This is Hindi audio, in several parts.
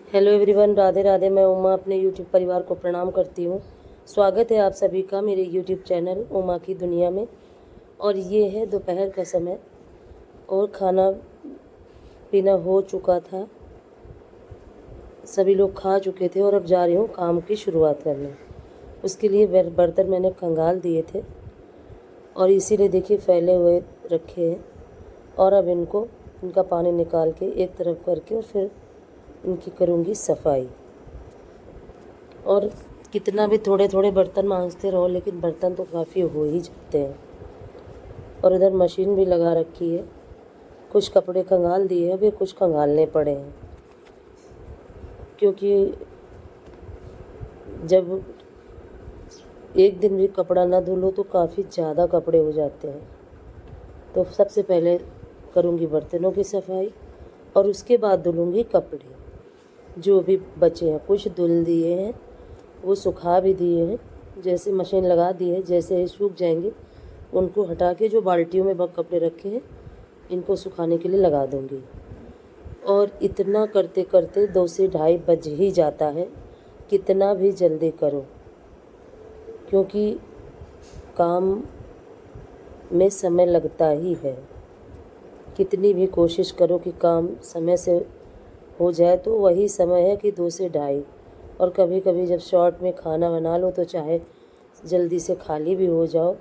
Hello everyone, Radhe Radhe. मैं उमा अपने यूट्यूब परिवार को प्रणाम करती हूँ। स्वागत है आप सभी का मेरे यूट्यूब चैनल उमा की दुनिया में। और ये है दोपहर का समय और खाना पीना हो चुका था, सभी लोग खा चुके थे और अब जा रही हूँ काम की शुरुआत करने। उसके लिए बर्तन मैंने खंगाल दिए थे और इसीलिए देखिए फैले हुए रखे हैं। और अब इनका पानी निकाल के एक तरफ करके और फिर इनकी करूँगी सफाई। और कितना भी थोड़े थोड़े बर्तन मांजते रहो, लेकिन बर्तन तो काफ़ी हो ही जाते हैं। और इधर मशीन भी लगा रखी है, कुछ कपड़े खंगाल दिए हैं, अभी कुछ खंगालने पड़े हैं, क्योंकि जब एक दिन भी कपड़ा ना धुलो तो काफ़ी ज़्यादा कपड़े हो जाते हैं। तो सबसे पहले करूँगी बर्तनों की सफाई और उसके बाद धुलूँगी कपड़े जो भी बचे हैं। कुछ धुल दिए हैं, वो सुखा भी दिए हैं, जैसे मशीन लगा दी है। जैसे ही सूख जाएंगे उनको हटा के जो बाल्टियों में कपड़े रखे हैं इनको सुखाने के लिए लगा दूंगी। और इतना करते करते 2 से ढाई बज ही जाता है। कितना भी जल्दी करो, क्योंकि काम में समय लगता ही है। कितनी भी कोशिश करो कि काम समय से हो जाए तो वही समय है कि 2 से ढाई। और कभी कभी जब शॉर्ट में खाना बना लो तो चाहे जल्दी से खाली भी हो जाओ,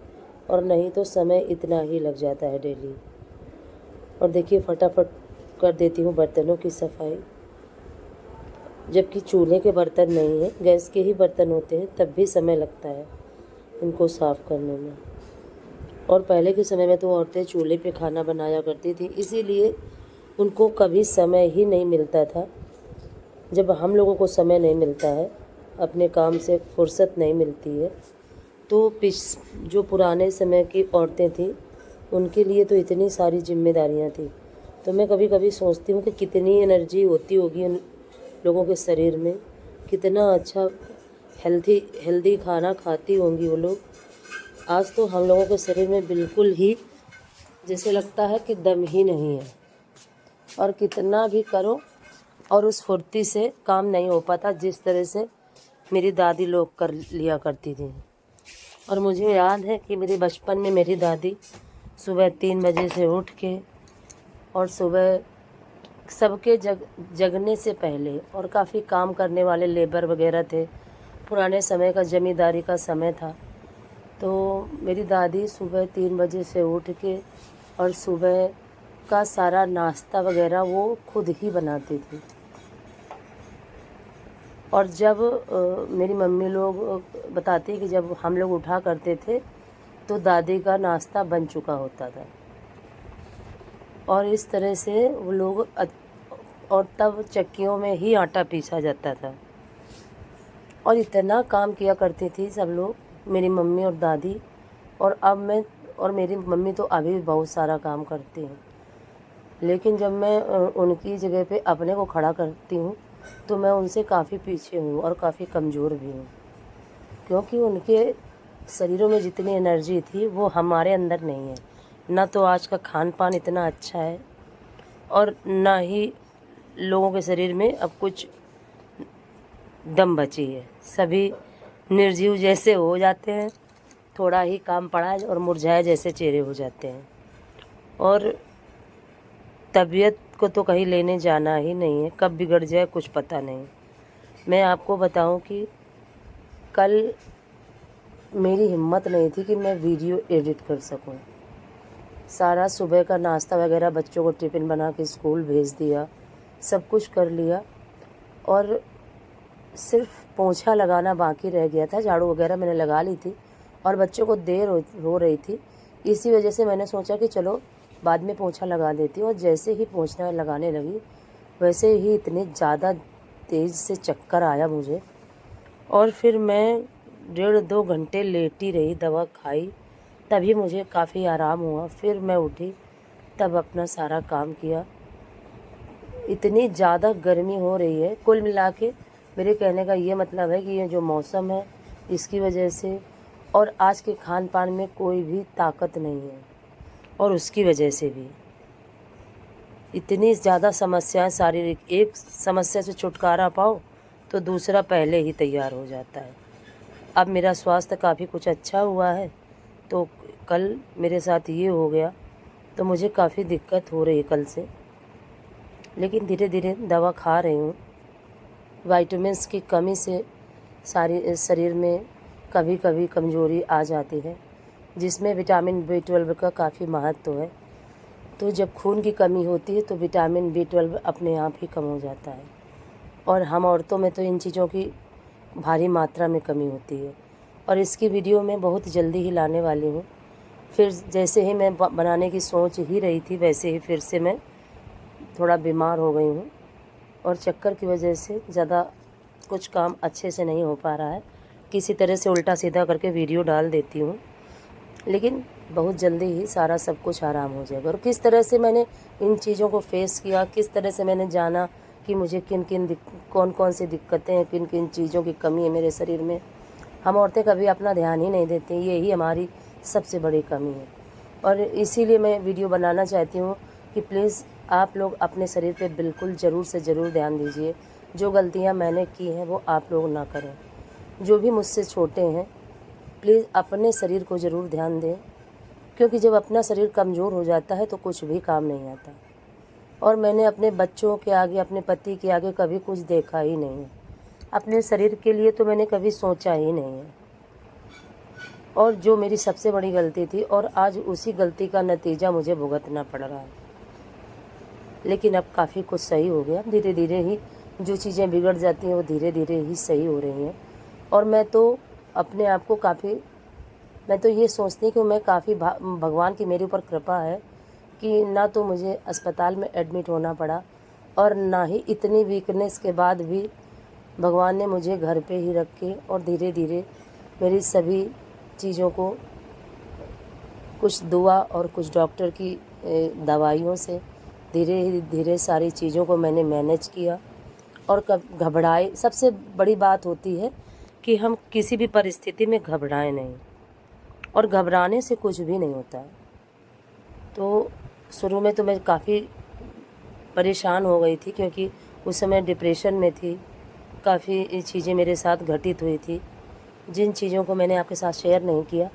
और नहीं तो समय इतना ही लग जाता है डेली। और देखिए फटाफट कर देती हूँ बर्तनों की सफाई। जबकि चूल्हे के बर्तन नहीं हैं, गैस के ही बर्तन होते हैं, तब भी समय लगता है इनको साफ़ करने में। और पहले के समय में तो औरतें चूल्हे पे खाना बनाया करती थी, इसीलिए उनको कभी समय ही नहीं मिलता था। जब हम लोगों को समय नहीं मिलता है, अपने काम से फुर्सत नहीं मिलती है, तो जो पुराने समय की औरतें थीं उनके लिए तो इतनी सारी जिम्मेदारियां थी। तो मैं कभी कभी सोचती हूँ कि कितनी एनर्जी होती होगी उन लोगों के शरीर में, कितना अच्छा हेल्दी खाना खाती होंगी वो लोग। आज तो हम लोगों के शरीर में बिल्कुल ही जैसे लगता है कि दम ही नहीं है, और कितना भी करो और उस फुर्ती से काम नहीं हो पाता जिस तरह से मेरी दादी लोग कर लिया करती थी। और मुझे याद है कि मेरे बचपन में मेरी दादी सुबह 3 बजे से उठ के और सुबह सबके जगने से पहले, और काफ़ी काम करने वाले लेबर वगैरह थे, पुराने समय का ज़मींदारी का समय था, तो मेरी दादी सुबह 3 बजे से उठ के और सुबह का सारा नाश्ता वगैरह वो खुद ही बनाती थी। और जब मेरी मम्मी लोग बताती है कि जब हम लोग उठा करते थे तो दादी का नाश्ता बन चुका होता था। और इस तरह से वो लोग और तब चक्कियों में ही आटा पीसा जाता था। और इतना काम किया करती थी सब लोग, मेरी मम्मी और दादी। और अब मैं और मेरी मम्मी तो अभी भी बहुत सारा काम करती हैं, लेकिन जब मैं उनकी जगह पे अपने को खड़ा करती हूँ तो मैं उनसे काफ़ी पीछे हूँ और काफ़ी कमज़ोर भी हूँ, क्योंकि उनके शरीरों में जितनी एनर्जी थी वो हमारे अंदर नहीं है। ना तो आज का खान पान इतना अच्छा है, और ना ही लोगों के शरीर में अब कुछ दम बची है। सभी निर्जीव जैसे हो जाते हैं, थोड़ा ही काम पड़ा है और मुरझाए जैसे चेहरे हो जाते हैं। और तबीयत को तो कहीं लेने जाना ही नहीं है, कब बिगड़ जाए कुछ पता नहीं। मैं आपको बताऊं कि कल मेरी हिम्मत नहीं थी कि मैं वीडियो एडिट कर सकूं। सारा सुबह का नाश्ता वगैरह, बच्चों को टिफ़िन बना के स्कूल भेज दिया, सब कुछ कर लिया, और सिर्फ पोंछा लगाना बाकी रह गया था। झाड़ू वगैरह मैंने लगा ली थी और बच्चों को देर हो रही थी, इसी वजह से मैंने सोचा कि चलो बाद में पोंछा लगा देती हूँ। और जैसे ही पोंछा लगाने लगी वैसे ही इतने ज़्यादा तेज़ से चक्कर आया मुझे, और फिर मैं 1.5-2 घंटे लेटी रही, दवा खाई, तभी मुझे काफ़ी आराम हुआ। फिर मैं उठी, तब अपना सारा काम किया। इतनी ज़्यादा गर्मी हो रही है। कुल मिला के मेरे कहने का ये मतलब है कि ये जो मौसम है इसकी वजह से, और आज के खान पान में कोई भी ताकत नहीं है, और उसकी वजह से भी इतनी ज़्यादा समस्याएं शारीरिक, एक समस्या से छुटकारा पाओ तो दूसरा पहले ही तैयार हो जाता है। अब मेरा स्वास्थ्य काफ़ी कुछ अच्छा हुआ है, तो कल मेरे साथ ये हो गया, तो मुझे काफ़ी दिक्कत हो रही है कल से, लेकिन धीरे धीरे दवा खा रही हूँ। विटामिन्स की कमी से शरीर में कभी कभी कमज़ोरी आ जाती है, जिसमें विटामिन B12 का काफ़ी महत्व है। तो जब खून की कमी होती है तो विटामिन B12 अपने आप ही कम हो जाता है, और हम औरतों में तो इन चीज़ों की भारी मात्रा में कमी होती है। और इसकी वीडियो मैं बहुत जल्दी ही लाने वाली हूँ। फिर जैसे ही मैं बनाने की सोच ही रही थी, वैसे ही फिर से मैं थोड़ा बीमार हो गई हूँ, और चक्कर की वजह से ज़्यादा कुछ काम अच्छे से नहीं हो पा रहा है। किसी तरह से उल्टा सीधा करके वीडियो डाल देती हूँ, लेकिन बहुत जल्दी ही सारा सब कुछ आराम हो जाएगा। और किस तरह से मैंने इन चीज़ों को फेस किया, किस तरह से मैंने जाना कि मुझे कौन कौन सी दिक्कतें हैं, किन किन चीज़ों की कमी है मेरे शरीर में। हम औरतें कभी अपना ध्यान ही नहीं देती, यही हमारी सबसे बड़ी कमी है। और इसीलिए मैं वीडियो बनाना चाहती हूँ कि प्लीज़ आप लोग अपने शरीर पे बिल्कुल ज़रूर से ज़रूर ध्यान दीजिए। जो गलतियाँ मैंने की हैं वो आप लोग ना करें। जो भी मुझसे छोटे हैं, प्लीज़ अपने शरीर को ज़रूर ध्यान दें, क्योंकि जब अपना शरीर कमज़ोर हो जाता है तो कुछ भी काम नहीं आता। और मैंने अपने बच्चों के आगे, अपने पति के आगे कभी कुछ देखा ही नहीं है। अपने शरीर के लिए तो मैंने कभी सोचा ही नहीं है। और जो मेरी सबसे बड़ी गलती थी, और आज उसी गलती का नतीजा मुझे भुगतना पड़ रहा है। लेकिन अब काफ़ी कुछ सही हो गया। धीरे धीरे ही जो चीज़ें बिगड़ जाती हैं वो धीरे धीरे ही सही हो रही हैं। और मैं तो अपने आप को मैं तो ये सोचती हूँ कि मैं काफ़ी भगवान की मेरे ऊपर कृपा है कि ना तो मुझे अस्पताल में एडमिट होना पड़ा, और ना ही इतनी वीकनेस के बाद भी भगवान ने मुझे घर पे ही रख के और धीरे धीरे मेरी सभी चीज़ों को कुछ दुआ और कुछ डॉक्टर की दवाइयों से धीरे धीरे सारी चीज़ों को मैंने मैनेज किया। और कब घबराए, सबसे बड़ी बात होती है कि हम किसी भी परिस्थिति में घबराएं नहीं, और घबराने से कुछ भी नहीं होता है। तो शुरू में तो मैं काफ़ी परेशान हो गई थी, क्योंकि उस समय डिप्रेशन में थी। काफ़ी चीज़ें मेरे साथ घटित हुई थी, जिन चीज़ों को मैंने आपके साथ शेयर नहीं किया,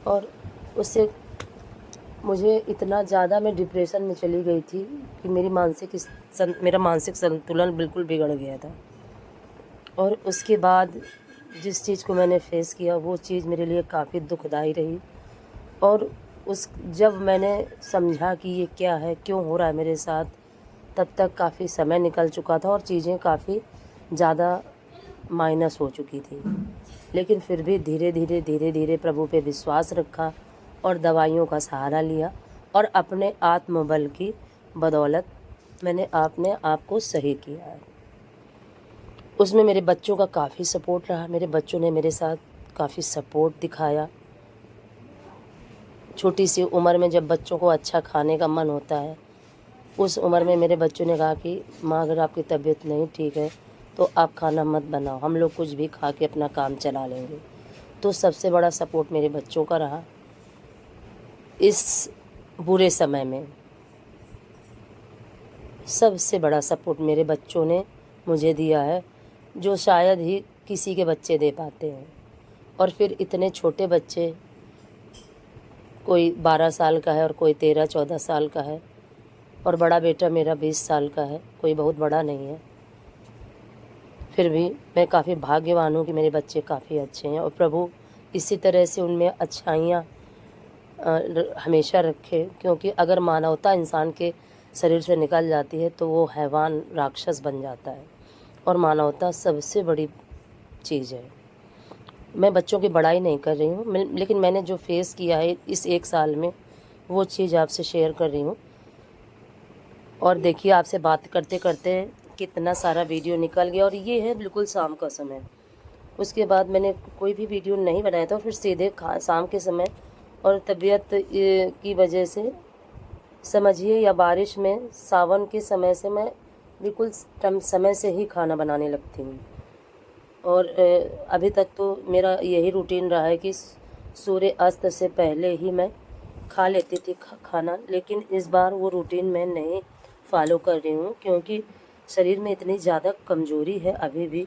और उससे मुझे इतना ज़्यादा मैं डिप्रेशन में चली गई थी कि मेरा मानसिक संतुलन बिल्कुल बिगड़ गया था। और उसके बाद जिस चीज़ को मैंने फेस किया वो चीज़ मेरे लिए काफ़ी दुखदाई रही। और जब मैंने समझा कि ये क्या है, क्यों हो रहा है मेरे साथ, तब तक काफ़ी समय निकल चुका था और चीज़ें काफ़ी ज़्यादा माइनस हो चुकी थी। लेकिन फिर भी धीरे धीरे प्रभु पे विश्वास रखा और दवाइयों का सहारा लिया, और अपने आत्मबल की बदौलत मैंने अपने आप को सही किया है। उसमें मेरे बच्चों का काफ़ी सपोर्ट रहा। मेरे बच्चों ने मेरे साथ काफ़ी सपोर्ट दिखाया। छोटी सी उम्र में जब बच्चों को अच्छा खाने का मन होता है, उस उम्र में मेरे बच्चों ने कहा कि माँ, अगर आपकी तबीयत नहीं ठीक है तो आप खाना मत बनाओ, हम लोग कुछ भी खा के अपना काम चला लेंगे। तो सबसे बड़ा सपोर्ट मेरे बच्चों का रहा इस बुरे समय में। सबसे बड़ा सपोर्ट मेरे बच्चों ने मुझे दिया है, जो शायद ही किसी के बच्चे दे पाते हैं। और फिर इतने छोटे बच्चे, कोई 12 साल का है और कोई 13-14 साल का है, और बड़ा बेटा मेरा 20 साल का है, कोई बहुत बड़ा नहीं है। फिर भी मैं काफ़ी भाग्यवान हूँ कि मेरे बच्चे काफ़ी अच्छे हैं, और प्रभु इसी तरह से उनमें अच्छाइयाँ हमेशा रखे, क्योंकि अगर मानवता इंसान के शरीर से निकल जाती है तो वो हैवान, राक्षस बन जाता है, और मानवता सबसे बड़ी चीज़ है। मैं बच्चों की बड़ाई नहीं कर रही हूँ, लेकिन मैंने जो फेस किया है इस 1 साल में, वो चीज़ आपसे शेयर कर रही हूँ। और देखिए, आपसे बात करते करते कितना सारा वीडियो निकल गया, और ये है बिल्कुल शाम का समय। उसके बाद मैंने कोई भी वीडियो नहीं बनाया था, फिर सीधे शाम के समय, और तबीयत की वजह से समझिए, या बारिश में सावन के समय से मैं बिल्कुल समय से ही खाना बनाने लगती हूँ। और अभी तक तो मेरा यही रूटीन रहा है कि सूर्य अस्त से पहले ही मैं खा लेती थी खाना, लेकिन इस बार वो रूटीन मैं नहीं फॉलो कर रही हूँ, क्योंकि शरीर में इतनी ज़्यादा कमज़ोरी है अभी भी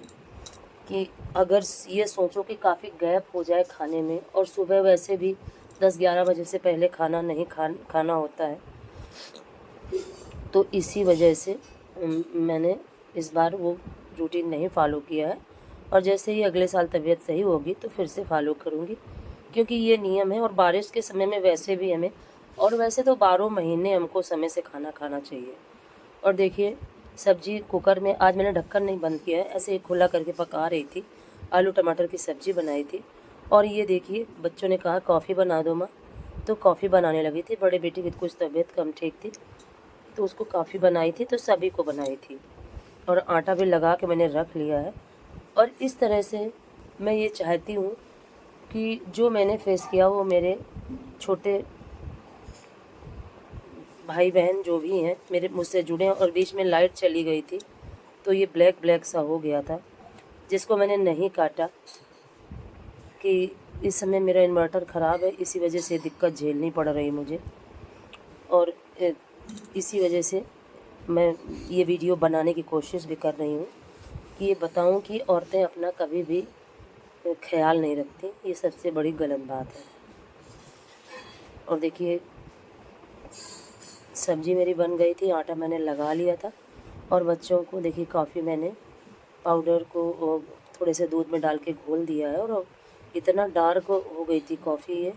कि अगर ये सोचो कि काफ़ी गैप हो जाए खाने में, और सुबह वैसे भी 10-11 बजे से पहले खाना नहीं खाना होता है, तो इसी वजह से मैंने इस बार वो रूटीन नहीं फॉलो किया है। और जैसे ही अगले साल तबीयत सही होगी तो फिर से फॉलो करूँगी, क्योंकि ये नियम है। और बारिश के समय में वैसे भी हमें, और वैसे तो 12 महीने हमको समय से खाना खाना चाहिए। और देखिए, सब्जी कुकर में आज मैंने ढक्कन नहीं बंद किया है, ऐसे ही खुला करके पका रही थी। आलू टमाटर की सब्ज़ी बनाई थी। और ये देखिए, बच्चों ने कहा कॉफ़ी बना दो माँ, तो कॉफ़ी बनाने लगी थी। बड़े बेटी की कुछ तबीयत कम ठीक थी, तो उसको कॉफ़ी बनाई थी, तो सभी को बनाई थी। और आटा भी लगा के मैंने रख लिया है। और इस तरह से मैं ये चाहती हूँ कि जो मैंने फेस किया वो मेरे छोटे भाई बहन जो भी हैं मेरे मुझसे जुड़े हैं। और बीच में लाइट चली गई थी, तो ये ब्लैक ब्लैक सा हो गया था, जिसको मैंने नहीं काटा कि इस समय मेरा इन्वर्टर ख़राब है, इसी वजह से दिक्कत झेलनी पड़ रही मुझे। और इसी वजह से मैं ये वीडियो बनाने की कोशिश भी कर रही हूँ कि ये बताऊँ कि औरतें अपना कभी भी ख्याल नहीं रखती। ये सबसे बड़ी गलत बात है। और देखिए, सब्ज़ी मेरी बन गई थी, आटा मैंने लगा लिया था। और बच्चों को देखिए, कॉफ़ी मैंने पाउडर को थोड़े से दूध में डाल के घोल दिया है। और इतना डार्क हो गई थी कॉफ़ी ये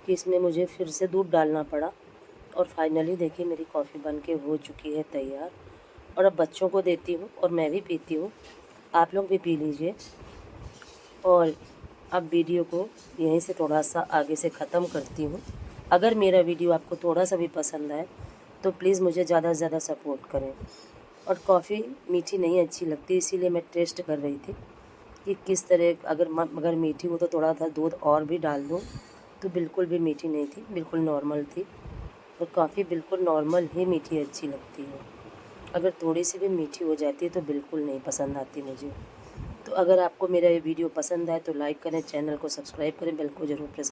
कि इसमें मुझे फिर से दूध डालना पड़ा। और फाइनली देखिए, मेरी कॉफ़ी बन के हो चुकी है तैयार। और अब बच्चों को देती हूँ और मैं भी पीती हूँ। आप लोग भी पी लीजिए। और अब वीडियो को यहीं से थोड़ा सा आगे से ख़त्म करती हूँ। अगर मेरा वीडियो आपको थोड़ा सा भी पसंद आए तो प्लीज़ मुझे ज़्यादा से ज़्यादा सपोर्ट करें। और कॉफ़ी मीठी नहीं अच्छी लगती, इसीलिए मैं टेस्ट कर रही थी कि किस तरह, अगर मीठी हो तो थोड़ा सा दूध और भी डाल दूँ। तो बिल्कुल भी मीठी नहीं थी, बिल्कुल नॉर्मल थी। और कॉफ़ी बिल्कुल नॉर्मल ही मीठी अच्छी लगती है। अगर थोड़ी सी भी मीठी हो जाती है तो बिल्कुल नहीं पसंद आती मुझे। तो अगर आपको मेरा ये वीडियो पसंद आए तो लाइक करें, चैनल को सब्सक्राइब करें, बेल को ज़रूर प्रेस